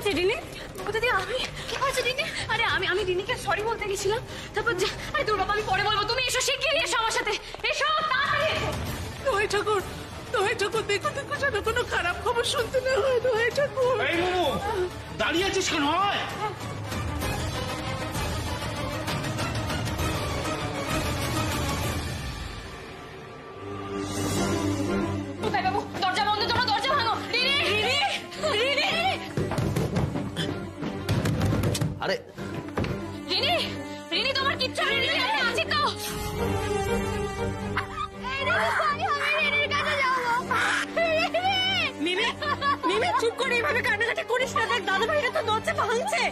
হয়েছে রিনি? দিদি আমি কি হয়েছে রিনি? আরে আমি রিনিকে সরি বলতে গেছিলাম, তারপর আরে দূর বাবা, আমি পরে বলবো, তুমি এসো, শিগগিরই এসো আমার সাথে, এসো তাড়াতাড়ি এসো। দোহাই ঠাকুর, দোহাই ঠাকুর, দেখো দেখো যেন কোনো খারাপ খবর শুনতে না হয়। দোহাই ঠাকুর। এই মোমো, দাঁড়িয়ে আছিস কেন? হয় কোথায় বাবু? দরজা বন্ধ, তোমরা দরজা ভাঙো। রিনি রিনি রিনি আরে রিনি রিনি, তোমার কিচ্ছু হবে না, রিনি আমি আছি তো। মিমি, মিমি চুপ করে এইভাবে কান্নাকাটি করিস না, দেখ দাদা ভাইরা তো দরজা ভাঙছে।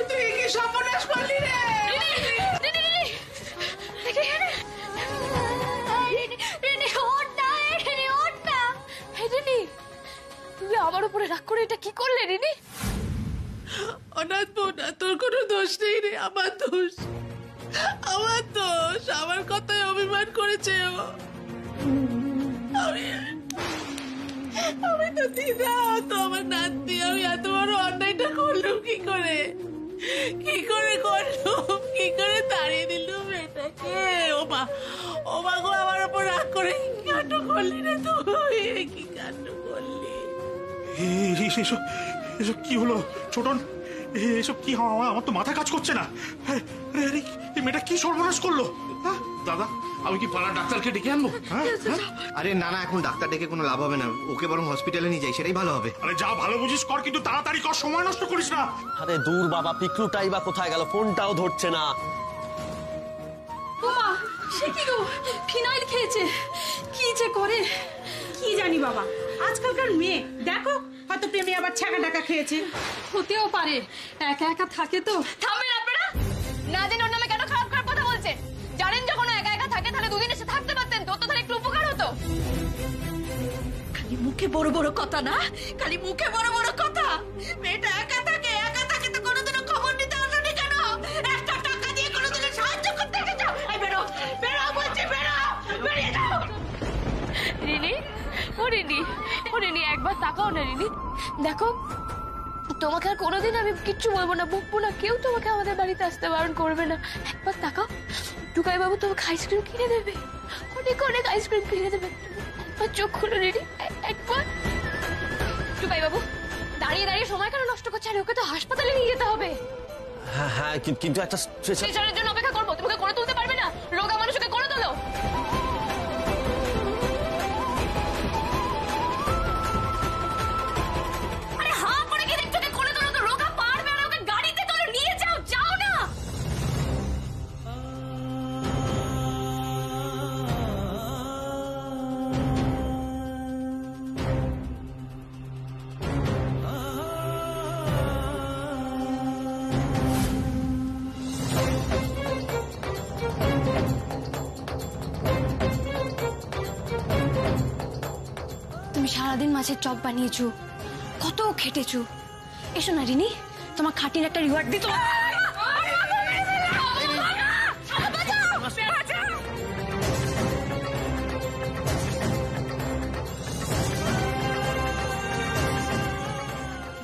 তুই কি সর্বনাশ করলি রে? তুমি আমার উপরে রাগ করে এটা কি করলে রিনি? অনাথ বোনা, তোর কোনো দোষ নেই রে, আমার দোষ, আমার দোষ, আমার কথায় অভিমান করেছে ও। আমি তো দিদা, তো আমার নাতি, আমি এত বড় অন্যায়টা করলুম কি করে, কি করে করলুম, কি করে তাড়িয়ে দিলুম এটাকে? ও মা গো, আমার উপর রাগ করে কি কাণ্ড করলি রে তুই, কি কাণ্ড করলি? এসব এসব কি হলো ছোটন? এসব কি? আমার তো মাথা কাজ করছে না। এই মেয়েটা কি সর্বনাশ করলো? দাদা, আমি কি পাড়ার ডাক্তারকে ডেকে আনবো? আরে না না, এখন ডাক্তার ডেকে কোনো লাভ হবে না, ওকে বরং হসপিটালে নিয়ে যাই, সেটাই ভালো হবে। আরে যা ভালো বুঝিস কর, কিন্তু তাড়াতাড়ি কর, সময় নষ্ট করিস না। আরে দূর বাবা, পিকলুটাই বা কোথায় গেল? ফোনটাও ধরছে না। ওমা, সে কি গো, ফিনাইল খেয়েছে, কি যে করে কি জানি বাবা, আজকালকার মেয়ে দেখো, হয়তো প্রেমে আবার ছাকা টাকা খেয়েছে। হতেও পারে, একা একা থাকে তো। থামবেন আপনারা, না জেনে ওর নামে কেন খারাপ খারাপ কথা বলছেন? জানেন যখন একা একা থাকে তাহলে দুদিন এসে থাকতে পারতেন তো, তাহলে একটু উপকার হতো। খালি মুখে বড় বড় কথা না, খালি মুখে বড় বড় কথা। মেয়েটা একা থাকে তো কোনোদিনও খবর নিতে আসেনি কেন? একটা টাকা দিয়ে কোনোদিনও সাহায্য করতে এসেছো? এই বেরো, বেরো বলছি, বেরো, বেরিয়ে যাও। রিনি, ও রিনি, ও রিনি, একবার তাকাও না রিনি। দেখো, তোমাকে আর কোনোদিন আমি কিচ্ছু বলবো না, বকবো না, কেউ তোমাকে আমাদের বাড়িতে আসতে বারণ করবে না। একবার তাকাও, টুকাই বাবু তোমাকে আইসক্রিম কিনে দেবে, অনেক অনেক আইসক্রিম কিনে দেবে। একবার চোখ খুলো রিনি, একবার। টুকাই বাবু দাঁড়িয়ে দাঁড়িয়ে সময় কেন নষ্ট করছে? আর ওকে তো হাসপাতালে নিয়ে যেতে হবে। হ্যাঁ হ্যাঁ, কিন্তু একটা স্ট্রেচারের জন্য অপেক্ষা করবো? তোমাকে করে তুলতে পারবে না? রোগা মানুষকে করে তোলো। আরে হাঁ করে কি দেখছো? করে তোলো তো, রোগা পারবে না, ওকে গাড়িতে তোলো, নিয়ে যাও, যাও না। তুমি সারাদিন মাছের চপ বানিয়েছো, কত খেটেছো। এসো না রিনি, তোমার খাটির একটা রিওয়ার্ড দিত।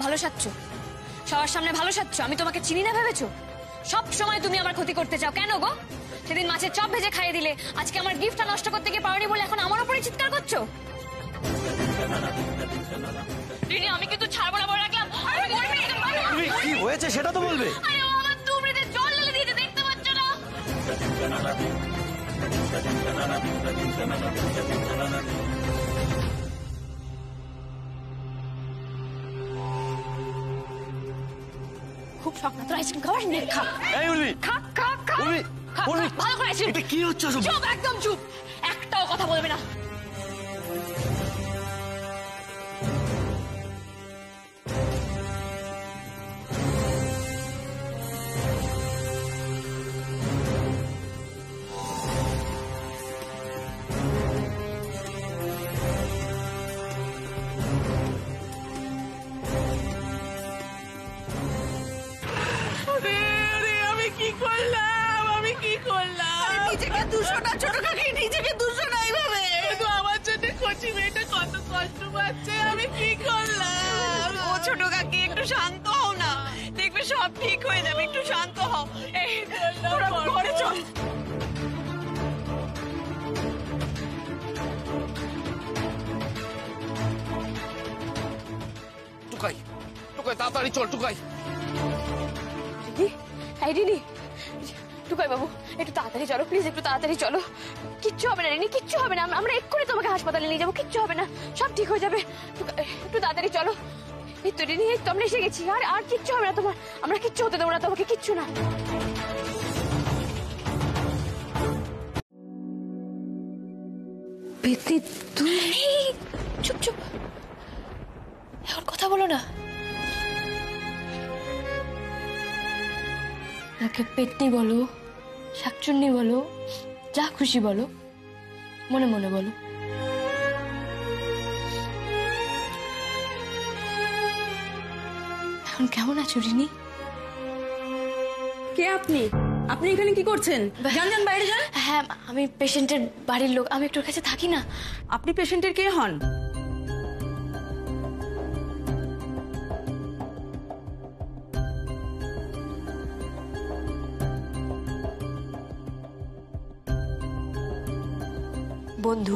ভালো সাজছো, সবার সামনে ভালো সাজছো, আমি তোমাকে চিনি না ভেবেছো? সব সময় তুমি আমার ক্ষতি করতে চাও, কেন গো? সেদিন মাছের চপ ভেজে খাইয়ে দিলে, আজকে আমার গিফটটা নষ্ট করতে গিয়ে পারোনি বলে এখন আমার উপরে চিৎকার করছো। রিনি, আমি কিন্তু ছাড়বো না, বলে রাখলাম। কি হয়েছে সেটা তো বলবে। আরে ও আমার দুমড়িতে জল ঢেলে দিয়েছে, দেখতে পাচ্ছ না? খুব শখ না তোর আইসক্রিম খাওয়ার? নে খা। এই উর্মি, খা খা খা। উর্মি, খা, উর্মি, ভালো করে আইসক্রিম। এটা কি হচ্ছে সব? চুপ, একদম চুপ, একটাও কথা বলবে না। 200টা ছোট কাকি নিজেকে 200 না এইভাবে তো আমার জন্য কচি মেয়েটা কত কষ্ট পাচ্ছে আমি কি করলাম ও ছোট কাকি একটু শান্ত হও না, দেখবে সব ঠিক হয়ে যাবে, একটু শান্ত হও। এই তোরা ঘরে চল। টুকাই টুকাই তাড়াতাড়ি চল টুকাই। এই রিনি, টুকাই বাবু একটু তাড়াতাড়ি চলো প্লিজ, একটু তাড়াতাড়ি চলো। কিচ্ছু হবে না রিনি, কিচ্ছু হবে না, আমরা এক্ষুনি তোমাকে হাসপাতালে নিয়ে যাবো, কিচ্ছু হবে না, সব ঠিক হয়ে যাবে। একটু তাড়াতাড়ি চলো। এই তো রিনি, এই তো আমরা এসে গেছি, আর আর কিচ্ছু হবে না তোমার, আমরা কিচ্ছু হতে দেবো না তোমাকে, কিচ্ছু না। পেতনি তুই চুপ চুপ, এখন কথা বলো না। একে পেতনি বলো, শাকচুন্নি বলো, যা খুশি বলো, মনে মনে বলো। এখন কেমন আছো রিনি? কে আপনি? আপনি এখানে কি করছেন? যান যান বাইরে যান। হ্যাঁ আমি পেশেন্টের বাড়ির লোক, আমি একটু ওর কাছে থাকি না। আপনি পেশেন্টের কে হন? বন্ধু।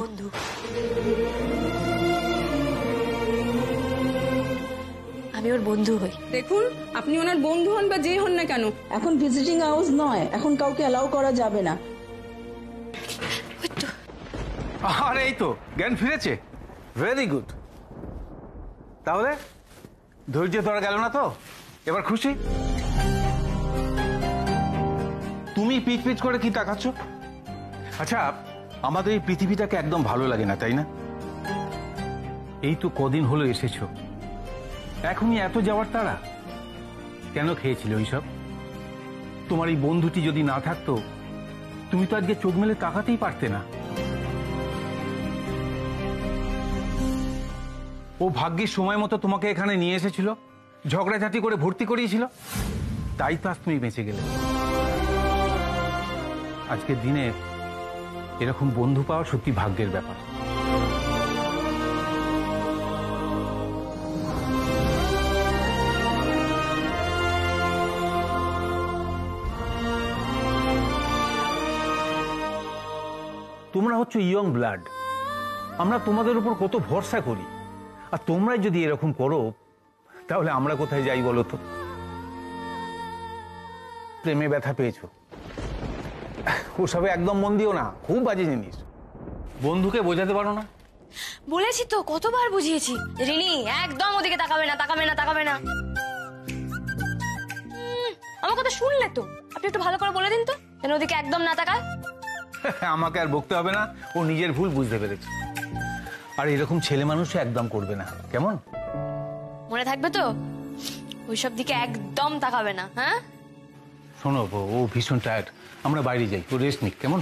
আমি ওর বন্ধু হই। দেখুন, আপনি ওনার বন্ধু হন বা যে হন না কেন, এখন ভিজিটিং আওয়ার্স নয়, এখন কাউকে অ্যালাউ করা যাবে না। ওই তো আর এই তো জ্ঞান ফিরেছে, ভেরি গুড। তাহলে ধৈর্য ধরা গেল না তো, এবার খুশি? তুমি পিচ পিচ করে কি তাকাচ্ছ? আচ্ছা, আমাদের এই পৃথিবীটাকে একদম ভালো লাগে না, তাই না? এই তো কদিন হলো এসেছো, এখনই এত যাওয়ার তাড়া কেন? খেয়েছিল ওইসব? তোমার এই বন্ধুটি যদি না থাকতো, তুমি তো আজকে চোখ মেলে তাকাতেই পারতে না। ও ভাগ্যের সময় মতো তোমাকে এখানে নিয়ে এসেছিল, ঝগড়াঝাটি করে ভর্তি করিয়েছিল, তাই তো আজ তুমি বেঁচে গেলে। আজকের দিনে এরকম বন্ধু পাওয়া সত্যি ভাগ্যের ব্যাপার। তোমরা হচ্ছে ইয়ং ব্লাড, আমরা তোমাদের উপর কত ভরসা করি, আর তোমরাই যদি এরকম করো তাহলে আমরা কোথায় যাই বলো তো? প্রেমে ব্যথা পেয়েছো, ওসবে একদম মন দিও না, খুব বাজে জিনিস। বন্ধুকে বোঝাতে পারো না? বলেছি তো, কতবার বুঝিয়েছি। রিনি একদম ওদিকে তাকাবে না, তাকাবে না, তাকাবে না। আমার কথা শুনলে তো, আপনি একটু ভালো করে বলে দিন তো যেন ওদিকে একদম না তাকায়। আমাকে আর বকতে হবে না, ও নিজের ভুল বুঝতে পেরেছে। আর এরকম ছেলে মানুষও একদম করবে না, কেমন? মনে থাকবে তো, ওইসব দিকে একদম তাকাবে না। হ্যাঁ শোনো, ও ভীষণ টায়ার্ড, আমরা বাইরে যাই, ও রেস্ট নিক, কেমন?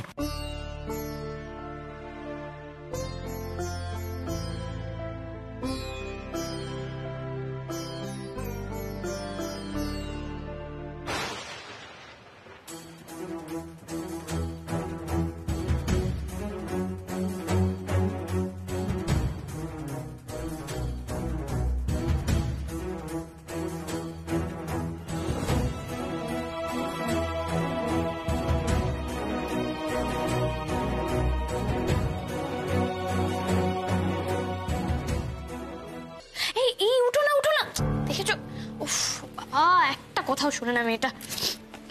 একটা কথাও শুনে না মেয়েটা।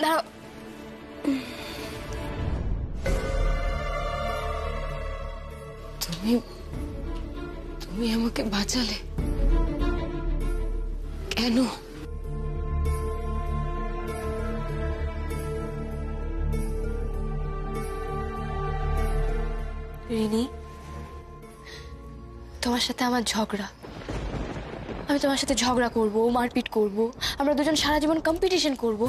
দাঁড়াও, তুমি তুমি আমাকে বাঁচালে কেন? রিনি, তোমার সাথে আমার ঝগড়া, আমি তোমার সাথে ঝগড়া করব, মারপিট করব, আমরা দুজন সারা জীবন কম্পিটিশন করব।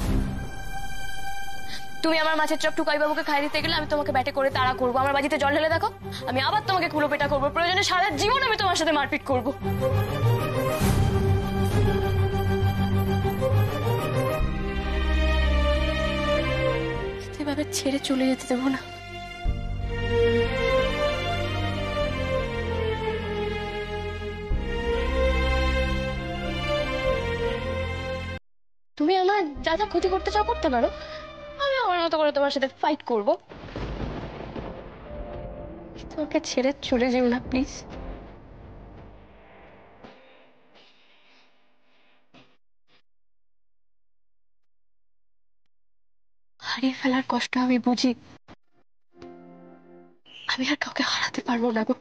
তুমি আমার মাছের চপ টুকাই বাবুকে খাই দিতে গেলে আমি তোমাকে ব্যাটে করে তাড়া করব, আমার বাজিতে জল ঢেলে দেখো, আমি আবার তোমাকে কুলো পেটা করবো, প্রয়োজনে সারা জীবন আমি তোমার সাথে মারপিট করব। এভাবে ছেড়ে চলে যেতে দেবো না। আমার যা যা ক্ষতি করতে চাও করতে পারো, আমি আমার মতো করে তোমার সাথে ফাইট করব। তোমাকে ছেড়ে চলে যেও না প্লিজ। হারিয়ে ফেলার কষ্ট আমি বুঝি, আমি আর কাউকে হারাতে পারবো না গো।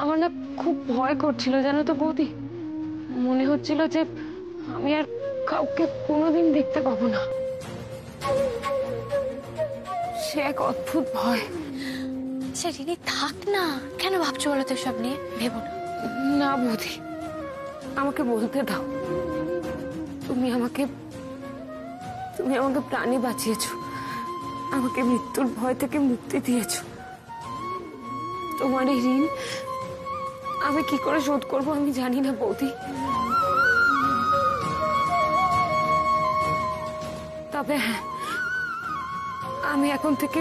আমার না খুব ভয় করছিল জানো তো বৌদি, মনে হচ্ছিল যে আমি আর কাউকে কোনোদিন দেখতে পাবো না। সে এক অদ্ভুত ভয়। সে রিনি থাক না, কেন ভাবছো বলো তো সব নিয়ে? ভেবো না। না বৌদি, আমাকে বলতে দাও। তুমি আমাকে প্রাণে বাঁচিয়েছো, আমাকে মৃত্যুর ভয় থেকে মুক্তি দিয়েছো। তোমার এই ঋণ আমি কি করে শোধ করবো আমি জানি না বৌদি, তবে হ্যাঁ, আমি এখন থেকে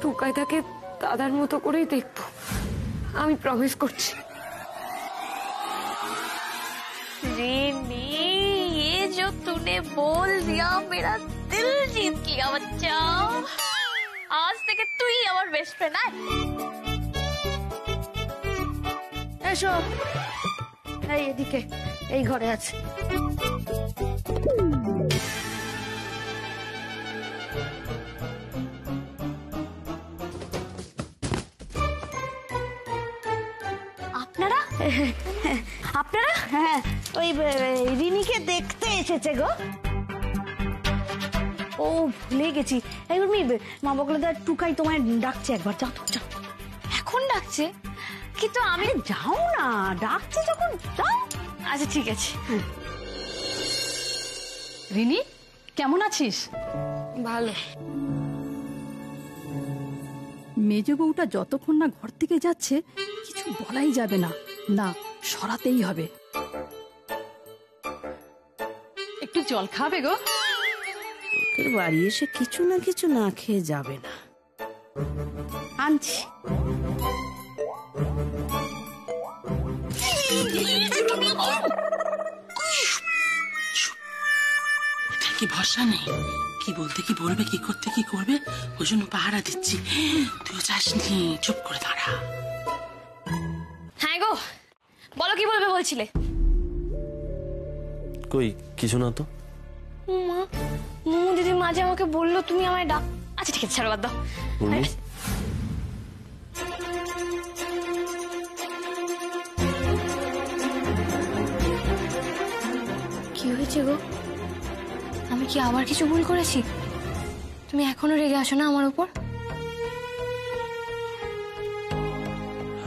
টুকাইদাকে দাদার মতো করেই দেখবো, আমি প্রমিস করছি। রিনি, ये जो तूने बोल दिया मेरा दिल जीत लिया बच्चा। आज থেকে তুই আমার বেস্ট ফ্রেন্ড। আয় এসো, এই এদিকে, এই ঘরে আছে। আপনারা আপনারা? হ্যাঁ, ওই রিনিকে দেখতে এসেছে গো। ও ভুলে গেছি, এই উর্মি, মা বকলেদার টুকাই তোমায় ডাকছে, একবার যাও তো, যাও। এখন ডাকছে? কিন্তু আমি যাও না, ডাকছে যখন যাও। আচ্ছা ঠিক আছে। রিনি, কেমন আছিস? ভালো। মেজ বউটা যতক্ষণ না ঘর থেকে যাচ্ছে কিছু বলাই যাবে না, না সরাতেই হবে। একটু জল খাবে গো? লোকের বাড়ি এসে কিছু না কিছু না খেয়ে যাবে না। আনছি। কি ভরসা নেই, কি বলতে কি বলবে, কি করতে কি করবে, ওই জন্য পাহারা দিচ্ছি। তুইও যাসনি, চুপ করে দাঁড়া। হ্যাঁ গো, বলো কি বলবে বলছিলে? কই কিছু না তো। মা, মুমু দিদি মাঝে আমাকে বললো তুমি আমায় ডাক। আচ্ছা ঠিক আছে, ছাড়ো, বাদ দাও। উর্মি, কি হয়েছে গো? আমি কি আবার কিছু ভুল করেছি? তুমি এখনো রেগে আসো না আমার উপর?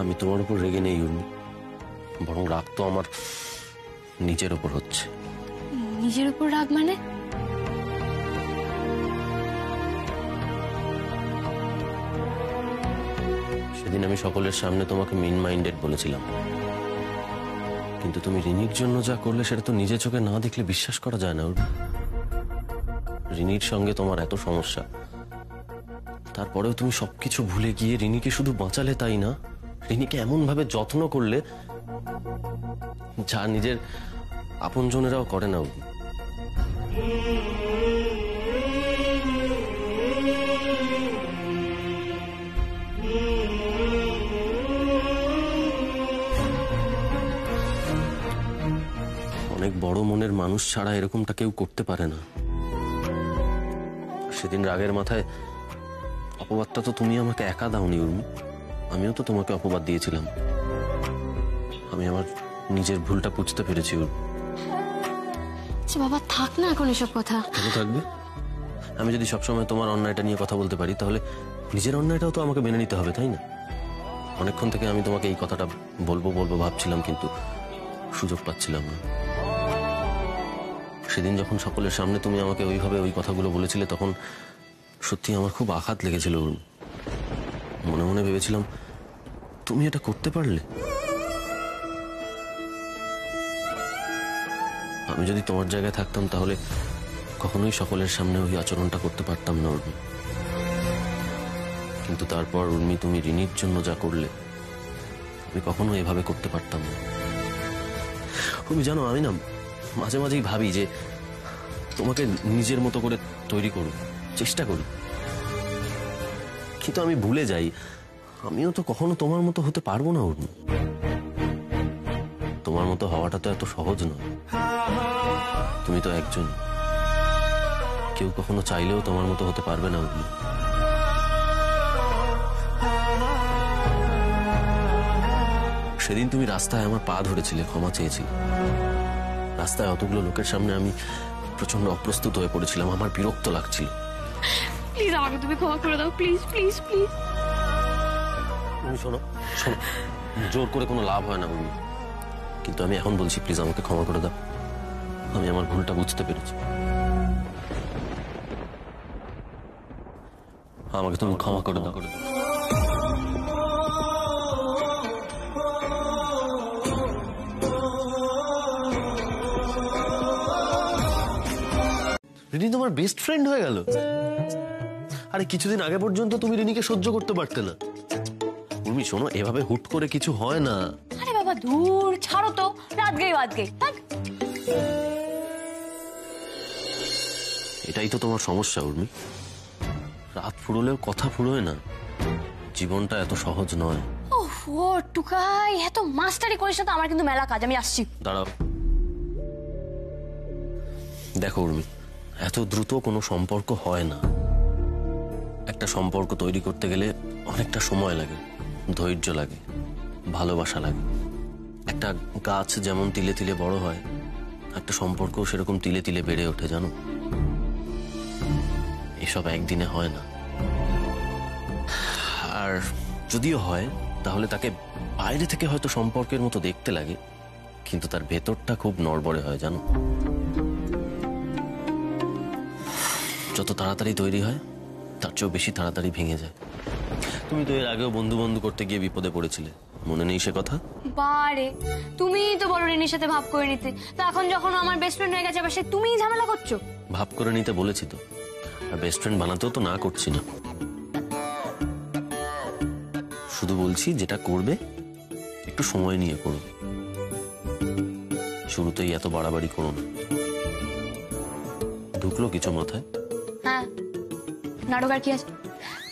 আমি তোমার উপর রেগে নেই উর্মি, বরং রাগ তো আমার নিজের উপর হচ্ছে। নিজের উপর রাগ মানে? সেদিন আমি সকলের সামনে তোমাকে মিন মাইন্ডেড বলেছিলাম, কিন্তু তুমি রিনির জন্য যা করলে সেটা তো নিজে চোখে না দেখলে বিশ্বাস করা যায় না। রিনির সঙ্গে তোমার এত সমস্যা, তারপরেও তুমি সবকিছু ভুলে গিয়ে রিনিকে শুধু বাঁচালে তাই না, রিনিকে এমন ভাবে যত্ন করলে যা নিজের আপনজনেরাও করে না। অনেক বড় মনের মানুষ ছাড়া এরকমটা কেউ করতে পারে না। সেদিন রাগের মাথায় অপবাদটা তো তুমি আমাকে একা দাওনি উর্মি, আমিও তো তোমাকে অপবাদ দিয়েছিলাম। আমি আমার নিজের ভুলটা বুঝতে পেরেছি উর্মি। বাবা থাক না এখন এসব কথা। কেন থাকবে? আমি যদি সবসময় তোমার অন্যায়টা নিয়ে কথা বলতে পারি তাহলে নিজের অন্যায়টাও তো আমাকে মেনে নিতে হবে, তাই না? অনেকক্ষণ থেকে আমি তোমাকে এই কথাটা বলবো বলবো ভাবছিলাম, কিন্তু সুযোগ পাচ্ছিলাম না। সেদিন যখন সকলের সামনে তুমি আমাকে ওইভাবে ওই কথাগুলো বলেছিলে, তখন সত্যি আমার খুব আঘাত লেগেছিল। মনে মনে ভেবেছিলাম তুমি এটা করতে পারলে। আমি যদি তোমার জায়গায় থাকতাম তাহলে কখনোই সকলের সামনে ওই আচরণটা করতে পারতাম না উর্মি। কিন্তু তারপর উর্মি তুমি রিনির জন্য যা করলে, আমি কখনো এভাবে করতে পারতাম না। তুমি জানো, আমি না মাঝে মাঝেই ভাবি যে তোমাকে নিজের মতো করে তৈরি করব, চেষ্টা করি, কিন্তু আমি ভুলে যাই আমিও তো কখনো তোমার মতো হতে পারবো না উর্মি। তোমার মতো হওয়াটা তো এত সহজ নয়। তুমি তো একজন, কেউ কখনো চাইলেও তোমার মতো হতে পারবে না উর্মি। সেদিন তুমি রাস্তায় আমার পা ধরেছিলে, ক্ষমা চেয়েছিলে। রাস্তায় অতগুলো লোকের সামনে আমি প্রচন্ড অপ্রস্তুত হয়ে পড়েছিলাম, আমার বিরক্ত লাগছিল। প্লিজ আমাকে তুমি ক্ষমা করে দাও, প্লিজ প্লিজ প্লিজ। তুমি শোনো শোনো, জোর করে কোনো লাভ হয় না উর্মি, কিন্তু আমি এখন বলছি প্লিজ আমাকে ক্ষমা করে দাও। আমি আমার ভুলটা বুঝতে পেরেছি, আমাকে তুমি ক্ষমা করে দাও। রিনি তোমার বেস্ট ফ্রেন্ড হয়ে গেল। আরে কিছুদিন আগে পর্যন্ত তুমি রিনিকে সহ্য করতে পারতে না। উর্মি শোনো, এভাবে হুট করে কিছু হয় না। আরে বাবা দূর, ছাড়ো তো, রাত গেই এটাই তো তোমার সমস্যা উর্মি, রাত ফুরোলেও কথা ফুরোয় না। জীবনটা এত সহজ নয়। ও টুকাই, এত মাস্টারি করিস না তো, আমার কিন্তু মেলা কাজ, আমি আসছি। দাঁড়াও, দেখো উর্মি, এত দ্রুত কোনো সম্পর্ক হয় না। একটা সম্পর্ক তৈরি করতে গেলে অনেকটা সময় লাগে, ধৈর্য লাগে, ভালোবাসা লাগে। একটা গাছ যেমন তিলে তিলে বড় হয়, একটা সম্পর্ক সেরকম তিলে তিলে বেড়ে ওঠে, জানো। এসব একদিনে হয় না। আর যদিও হয়, তাহলে তাকে বাইরে থেকে হয়তো সম্পর্কের মতো দেখতে লাগে, কিন্তু তার ভেতরটা খুব নড়বড়ে হয়, জানো। যত তাড়াতাড়ি তৈরি হয় তার চেয়েও বেশি তাড়াতাড়ি ভেঙে যায়। তুমি তো এর আগেও বন্ধু বন্ধু করতে গিয়ে বিপদে পড়েছিলে, মনে নেই সে কথা? বারে, তুমিই তো বলো রিনির সাথে ভাব করে নিতে, তো এখন যখন আমার বেস্ট ফ্রেন্ড হয়ে গেছে, আবার সে তুমিই ঝামেলা করছো। ভাব করে নিতে বলেছি তো, আর বেস্ট ফ্রেন্ড বানাতেও তো না করছি না। শুধু বলছি যেটা করবে একটু সময় নিয়ে করো, শুরুতেই এত বাড়াবাড়ি করো না। ঢুকলো কিছু মাথায়? হ্যাঁ, নাটক আর কি আছে,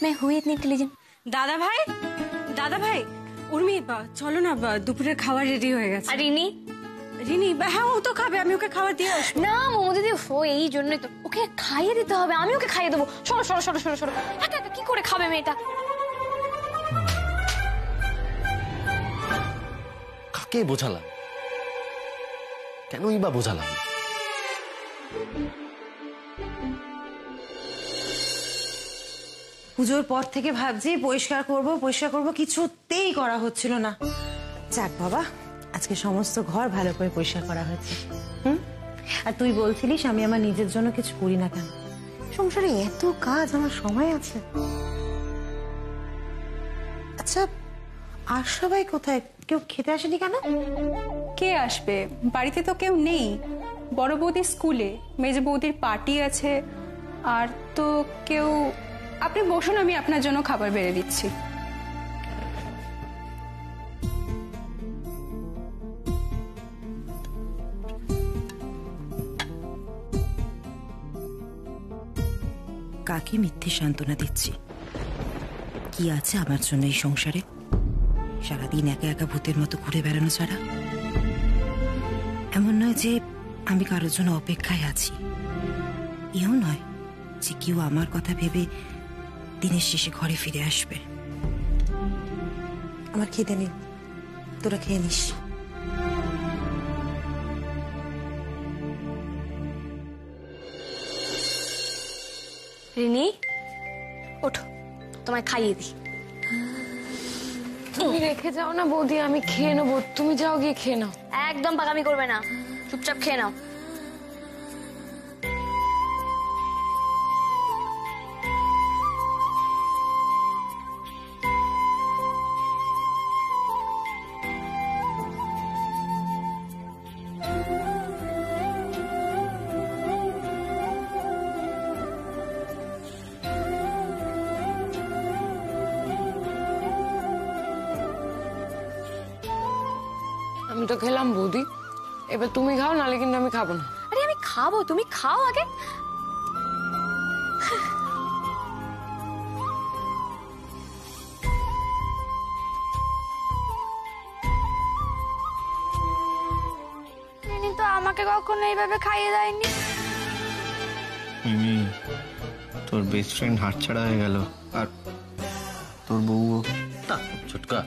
मैं हुई इतनी इंटेलिजेंट। দাদা ভাই, উর্মি চলো না, দুপুরের খাবার রেডি হয়ে গেছে। আর রিনি? রিনি হ্যাঁ, ও তো খাবে, আমি ওকে খাবার দিয়ে আসবো। না মোমো দিদি, ও এই জন্যই তো ওকে খাইয়ে দিতে হবে, আমি ওকে খাইয়ে দেবো। সরো সরো সরো সরো সরো, একা একা কি করে খাবে মেয়েটা? কাকে বোঝালাম, কেনই বা বোঝালাম? পুজোর পর থেকে ভাবছি পরিষ্কার করব, কিছুতেই করা হচ্ছিল না। যাক বাবা, আজকে সমস্ত ঘর ভালো করে পরিষ্কার করা হয়েছে। আর তুই বলছিলিস আমি আমার নিজের জন্য কিছু করি না কেন? সংসারে এত কাজ, আমার সময় আছে। আচ্ছা, আর সবাই কোথায়? কেউ খেতে আসেনি কেন? কে আসবে? বাড়িতে তো কেউ নেই। বড় বৌদি স্কুলে, মেজ বৌদির পার্টি আছে, আর তো কেউ। আপনি বসুন, আমি আপনার জন্য খাবার বেড়ে দিচ্ছি। কাকে মিথ্যে সান্ত্বনা দিচ্ছি? কি আছে আমার জন্য এই সংসারে? সারাদিন একা একা ভূতের মতো ঘুরে বেড়ানো ছাড়া। এমন নয় যে আমি কারোর জন্য অপেক্ষায় আছি, এও নয় যে কেউ আমার কথা ভেবে দিনের শেষে ঘরে ফিরে আসবে। আমার খিদে নেই, তোরা খেয়ে নিস। রিনি ওঠো, তোমায় খাইয়ে দিই। তুমি রেখে যাও না বৌদি, আমি খেয়ে নেবো, তুমি যাও গিয়ে খেয়ে নাও। একদম পাকামি করবে না, চুপচাপ খেয়ে নাও। আমি তো খেলাম বৌদি, এবার তুমি খাও, নালে কিন্তু আমি খাবো না। আরে আমি খাবো, তুমি খাও আগে। তো আমাকে কখনো এইভাবে খাইয়ে দেয়নি। তোর বেস্ট ফ্রেন্ড হাত ছাড়া হয়ে গেল, আর তোর বউ ছুটকা।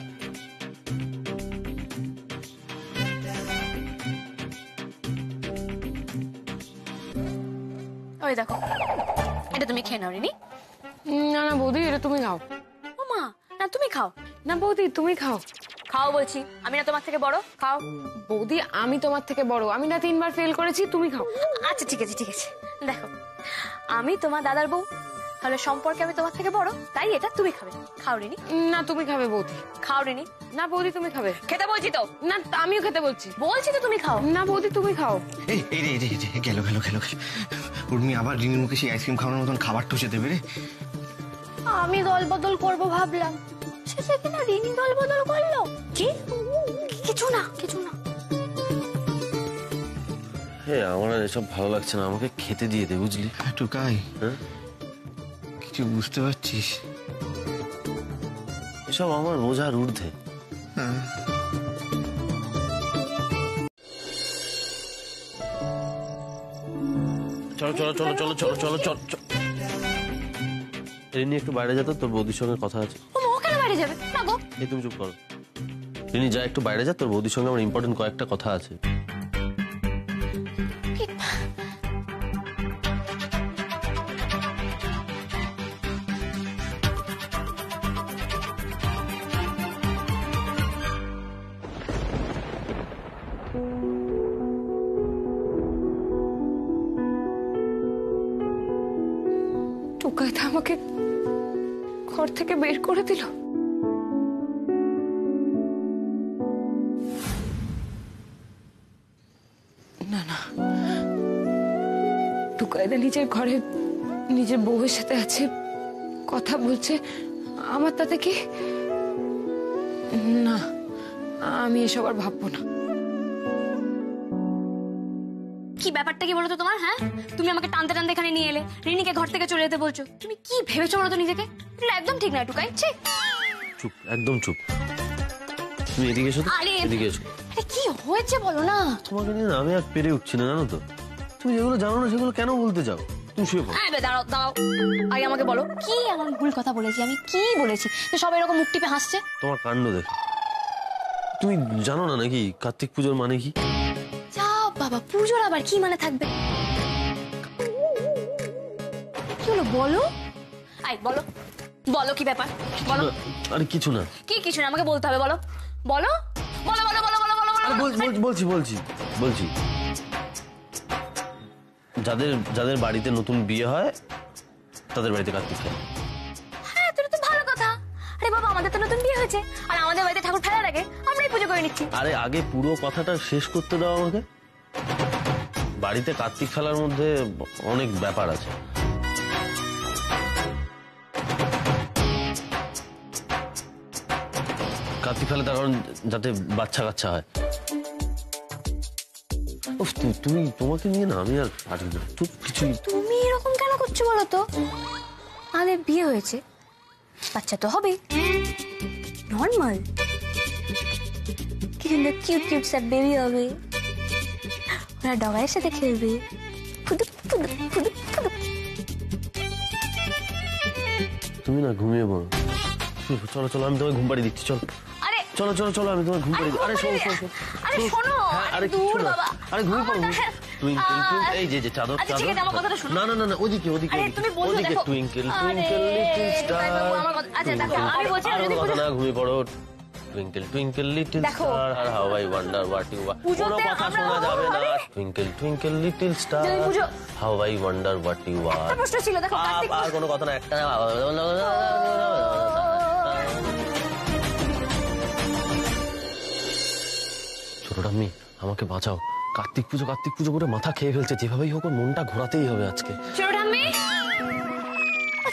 ওই দেখো, এটা তুমি খেয়ে নাও রিনি। না না বৌদি, এটা তুমি খাও। ও মা, না তুমি খাও। না বৌদি, তুমি খাও। খাও বলছি, আমি না তোমার থেকে বড়, খাও। বৌদি আমি তোমার থেকে বড়, আমি না 3 বার ফেল করেছি, তুমি খাও। আচ্ছা ঠিক আছে ঠিক আছে, দেখো আমি তোমার দাদার বউ, তাহলে সম্পর্কে আমি তোমার থেকে বড়, তাই এটা তুমি খাবে। খাও রিনি। না তুমি খাবে বৌদি। খাও রিনি। না বৌদি তুমি খাবে। খেতে বলছি তো। না আমিও খেতে বলছি। বলছি তো তুমি খাও। না বৌদি তুমি খাও। এই রে গেল গেল গেল গেল। উর্মি আবার রিনির মুখে সেই আইসক্রিম খাওয়ানোর মতন খাবার ঠুসে দেবে রে। আমি দল বদল করবো ভাবলাম, শেষে কিনা রিনি দল বদল করলো। কি? কিছু না কিছু না। হ্যাঁ, আমার আর এসব ভালো লাগছে না, আমাকে খেতে দিয়ে দে, বুঝলি? টুকাই, হ্যাঁ কিছু বুঝতে পারছিস? এসব আমার বোঝার ঊর্ধ্বে। চলো চলো চলো চলো চলো চলো চলো চলো। রিনি একটু বাইরে যা তো, তোর বৌদির সঙ্গে কথা আছে। ও কেন বাইরে যাবে? না গো। এই তুমি চুপ করো। রিনি যা, একটু বাইরে যা, তোর বৌদির সঙ্গে আমার ইম্পর্টেন্ট কয়েকটা কথা আছে। টুকাই তো আমাকে ঘর থেকে বের করে দিল। না না, টুকাইদা নিজের ঘরে নিজের বউয়ের সাথে আছে, কথা বলছে, আমার তাতে কি? না, আমি এসব আর ভাববো না। কি ব্যাপারটা কি বলতো তোমার? হ্যাঁ, তুমি আমাকে টানতে টানতে এখানে নিয়ে এলে, রিনিকে ঘর থেকে চলে যেতে বলছো। তুমি কি ভেবেছো বলো তো নিজেকে? এটা একদম ঠিক নয় টুকাই। চুপ, একদম চুপ। তুমি এদিকে এসো তো, এদিকে এসো। আরে কি হয়েছে বলো না। তোমাকে নিয়ে না আমি আর পেরে উঠছি না, জানো তো। তুমি যেগুলো জানো না সেগুলো কেন বলতে চাও? তুমি শুয়ে পড়ো। দাঁড়াও দাঁড়াও, আগে আমাকে বলো কি এমন ভুল কথা বলেছি আমি? কি বলেছি যে সবাই এরকম মুখ টিপে হাসছে? তোমার কাণ্ড দেখো। তুমি জানো না নাকি কার্তিক পুজোর মানে কি? যা বাবা, পুজোর আবার কি মানে থাকবে? কি হলো বলো? আই বলো, বলো কি ব্যাপার বলো। আরে কিছু না। কি কিছু না? আমাকে বলতে হবে, বলো বলো বলো বলো বলো বলো বলো। বলছি বলছি বলছি। যাদের বাড়িতে নতুন বিয়ে হয় তাদের বাড়িতে কার্তিক খায়। হ্যাঁ, তোর তো ভালো কথা। আরে বাবা, আমাদের তো নতুন বিয়ে হয়েছে, আর আমাদের বাড়িতে ঠাকুর ফেলার আগে আমরাই পুজো করে নিচ্ছি। আরে আগে পুরো কথাটা শেষ করতে দাও আমাকে। বাড়িতে কার্তিক ফেলার মধ্যে অনেক ব্যাপার আছে। কার্তিক ফেলে তার কারণ যাতে বাচ্চা কাচ্চা হয়। তুমি তোমাকে নিয়ে না আমি আর পারি না। কিছুই। তুমি এরকম কেন করছো বলো তো? আমাদের বিয়ে হয়েছে, বাচ্চা তো হবে, নর্মাল। কি সুন্দর কিউট কিউট সব বেবি হবে, ওরা ডগাইয়ের সাথে খেলবে, ফুদুক ফুদুক ফুদুক ফুদুক। তুমি না ঘুমিয়ে পড়ো। চলো চলো, আমি তোমায় ঘুম পাড়িয়ে দিচ্ছি। চলো চলো চলো চলো, আমি তোমায় ঘুম পাড়িয়ে দিচ্ছি। আরে শোনো শোনো আরে শোনো, আরে দূর বাবা, আরে ঘুমিয়ে পড়ো। এই যে চাদর চাদর। না না না না, ওদিকে ওদিকে ওদিকে। Twinkle twinkle little star. আচ্ছা দেখো, আমি বলছি না, ঘুমিয়ে পড়ো। টুইঙ্কেল টুইঙ্কেল লিটল দেখো। Star how I wonder what you are. পুজোতে কোনো কথা আমরা- শোনা যাবে না। আরে! টুইঙ্কেল টুইঙ্কেল লিটল স্টার যদি পুজো- how I wonder what you are. একটা প্রশ্ন ছিল, দেখো, কার্তিক আর কোনো কথা না, একটা ছোট ঠাম্মি আমাকে বাঁচাও। কার্তিক পুজো করে মাথা খেয়ে ফেলছে। যেভাবেই হোক ওর মনটা ঘোরাতেই হবে আজকে। ছোট ঠাম্মি,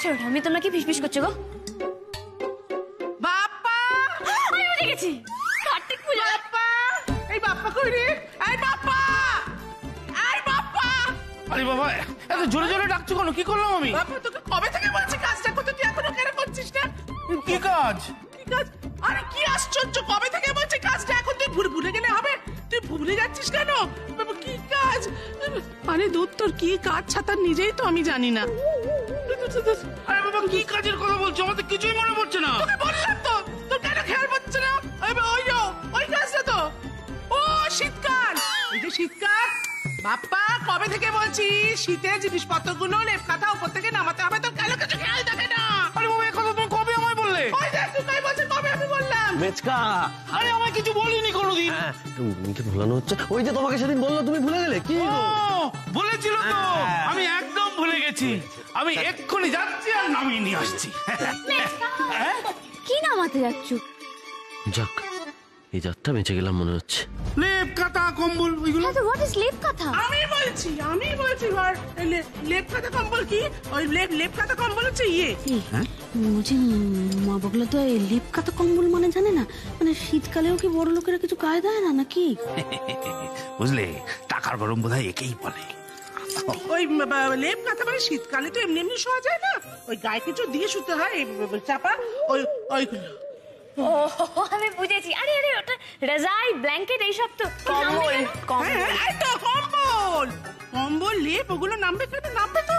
ছোট ঠাম্মি তোমরা কি ফিসফিস করছো গো? বাপ্পা, আমি বুঝে গেছি, কার্তিক পুজো। বাপ্পা, এই বাপ্পা কই রে? এই বাপ্পা, এই বাপ্পা। আরে বাবা, এত জোরে জোরে ডাকছো কেন? কি করলাম আমি? বাপ্পা, তোকে কবে থেকে বলছি কাজটা করতে, তুই এখনো কেন করছিস না? কি কাজ? কি কাজ? আরে কি আশ্চর্য, কবে থেকে বলছি কাজটা, এখন তুই ভুলে গেলে হবে? তুই ভুলে যাচ্ছিস কেন? বাবা, কি কাজ? আরে দূর, তোর কি কাজ ছাতা নিজেই তো আমি জানি না। আরে বাবা, কি কাজের কথা বলছো? আমার তো কিছুই মনে পড়ছে না। তোকে বললাম তো, তোর কেন খেয়াল পড়ছে না? ওই কাজটা তো, ও শীতকাল, এই যে শীতকাল। বাপ্পা, কবে থেকে বলছি শীতের জিনিসপত্রগুলো লেপ কাঁথা উপর থেকে নামাতে হবে, তো কেন কিছু খেয়াল থাকে না? আরে বাবা, এই কথা তুমি কবে আমায় বললে? ওই দেখ, তুই তাই বলছিস, কবে আমি বললাম? মেচকা, আরে আমায় কিছু বলিনি কোনোদিন। হ্যাঁ, তুমিকে ভুলানো হচ্ছে। ওই যে তোমাকে সেদিন বললো, তুমি ভুলে গেলে কি গো? ও, বলেছিল তো, আমি একদম ভুলে গেছি। আমি এক্ষুনি যাচ্ছি আর নামিয়ে নিয়ে আসছি। কি নামাতে যাচ্ছ? যাক, এই যাত্রা বেঁচে গেলাম মনে হচ্ছে। লেপ কাঁথা কম্বল ওইগুলো। হোয়াট ইজ লেপ কথা? আমি বলছি ঘর লেপ কাঁথা কম্বল। কি ওই লেপ কাঁথা কম্বল হচ্ছে ইয়ে। বলছি মা বগলা তো এই লেপ কাঁথা কম্বল মানে জানে না, মানে শীতকালেও কি বড় লোকেরা কিছু গায়ে দেয় না নাকি? বুঝলে, টাকার গরম বোধহয় একেই বলে। ওই লেপ কাঁথা মানে শীতকালে তো এমনি এমনি শোয়া যায় না, ওই গায়ে কিছু দিয়ে শুতে হয়, চাপা ওইগুলো। ও, আমি বুঝেছি। আরে আরে, ওটা রাজাই, ব্ল্যাঙ্কেট, এইসব তো কম্বল। এই তো কম্বল, কম্বল লেপ, ওগুলো নামবে কেন? নামবে তো।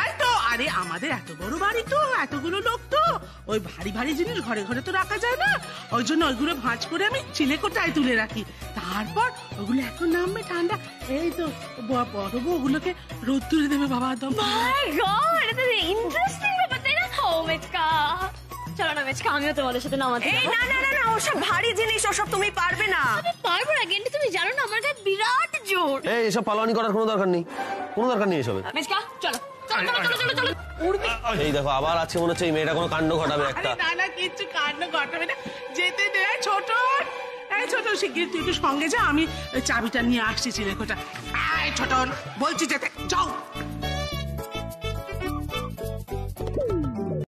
এই তো, আরে আমাদের এত বড় বাড়ি তো, এতগুলো লোক তো, ওই ভারী ভারী জিনিস ঘরে ঘরে তো রাখা যায় না, ওই জন্য ওইগুলো ভাঁজ করে আমি চিলেকোঠায় তুলে রাখি। তারপর ওগুলো এখন নামবে ঠান্ডা। এই তো বড় বউ ওগুলোকে রোদ তুলে দেবে বাবা। মাই গড, এটা তো ইন্টারেস্টিং ব্যাপার, তাই না? ও মেচকা, চলো না মেচকা, আমিও তোমাদের সাথে নামাতে যাবো। না না না না, ওসব ভারী জিনিস, ওসব তুমি পারবে না। আমি পারবো না গেন্ডি, তুমি জানো না আমার গায়ে বিরাট জোর। এই এসব পালানি করার কোনো দরকার নেই, কোনো দরকার নেই এসবের। মেচকা, চলো চলো চলো চলো চলো। উড়বে। এই দেখো, আবার আজকে মনে হচ্ছে এই মেয়েটা কোনো কাণ্ড ঘটাবে একটা। আরে না না, কিচ্ছু কাণ্ড ঘটাবে না, যেতে দে। ছোট, এই ছোট, শিগগির তুই একটু সঙ্গে যা, আমি ওই চাবিটা নিয়ে আসছি চিলেকোঠা। এই ছোট, বলছি যেতে, যাও।